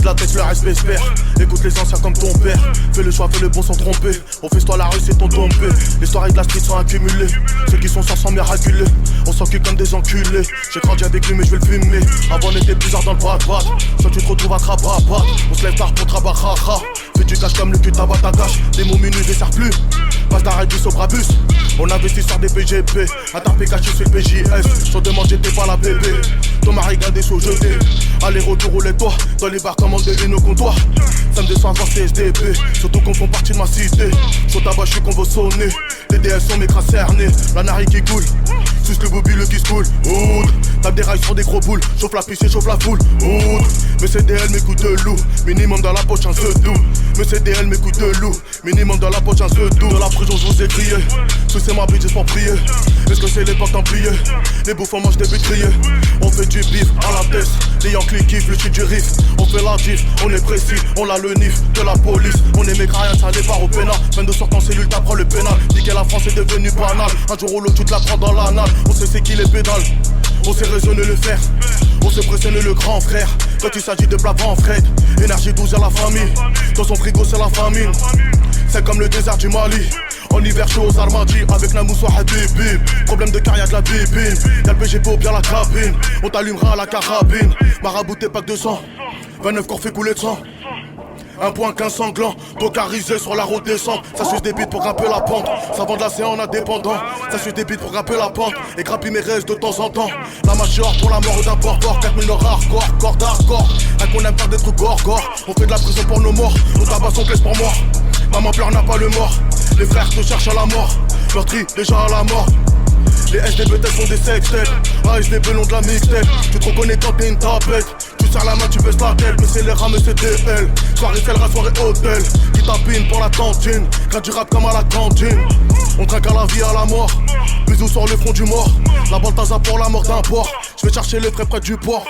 vise la tête, le respect espère. Écoute les anciens comme ton père. Fais le choix, fais le bon sans tromper. On fait toi la rue, c'est ton tombé. Les soirées de la street sont accumulées. Ceux qui sont sans miraculés. On s'en comme des enculés. J'ai grandi avec lui mais je vais le fumer. Avant on était bizarre dans le bat-bat. Soit tu te retrouves à trababat. On se lève tard pour trabaha. Fais du cash comme le cul tabac ta gâche. Des mots minus ne servent plus. Passe d'arrêt du sobrabus. On investit sur des PGP. Attrapé caché sur le PJS. Sur demande j'étais pas la bébé. Ton mari garde des sous jetés. Aller-retour roulez-toi. Dans les bars commande des lignes au comptoir. Ça me déçoit voir CSDP. Surtout qu'on font partie de ma cité. Sur tabac je suis convosonné. Les DS sont mes crânes cernés. La narine qui coule. Suce le bobby le qui se coule. Tape des rails sur des gros boules. Chauffe la piste et chauffe la foule. Mais CDL m'écoute de loup. Minimum dans la poche un doux. Mais CDL m'écoute de loup. Minimum dans la poche un doux. Dans la prison je vous ai crié. Sucez ma bitch pour prier. Est-ce que c'est l'époque templier? Les bouffons mangent des butriers. On fait du bif à la tête. Les Yankees kiffent le shit du riff. On fait la diff, on est précis. On a le nif de la police. On est méca rien, ça départ au pénal. 22 sortent en cellule, t'apprends le pénal. Niquer la France est devenu banal. Un jour ou l'autre tu te la prends dans l'anal. On sait c'est qui les pédales. On sait raisonner le fer. On sait pressionner le grand frère. Quand il s'agit de plats en fret. Énergie 12 à la famille. Dans son frigo c'est la famine. C'est comme le désert du Mali. En hiver chaud aux Armadilles. Avec la mousse ou Habibi. Problème de carrière de la bibine. Y'a le PGP ou bien la cabine. On t'allumera à la carabine. Marabouté pack de sang. 29 corps fait couler de sang. 1.15 sanglant, tocarisé sur la route descente. Ça suce des bites pour grimper la pente. Ça vend de l'océan en indépendant. Ça suce des bites pour grimper la pente. Et grappiller mes restes de temps en temps. La mâchoire pour la mort d'un porteur. 4000 hardcore, corps d'hardcore. Un qu'on aime faire des trucs gore. On fait de la prison pour nos morts. On tabasse son classe pour mort. Maman pleure n'a pas le mort. Les frères te cherchent à la mort. Meurtri déjà à la mort. Les SDB têtes sont des sextels. ASDB long de la mixtape. Tu te reconnais quand t'es une tapette. Tu serres la main, tu baisses la tête. Mais c'est les rames, c'est DL. Soirée celle-ra, soirée hôtel. Qui tapine pour la tantine. Grade du rap comme à la cantine. On trinque à la vie, à la mort. Bisous sur le front du mort. La Balthazar pour la mort d'un porc. Je vais chercher les frais près du port.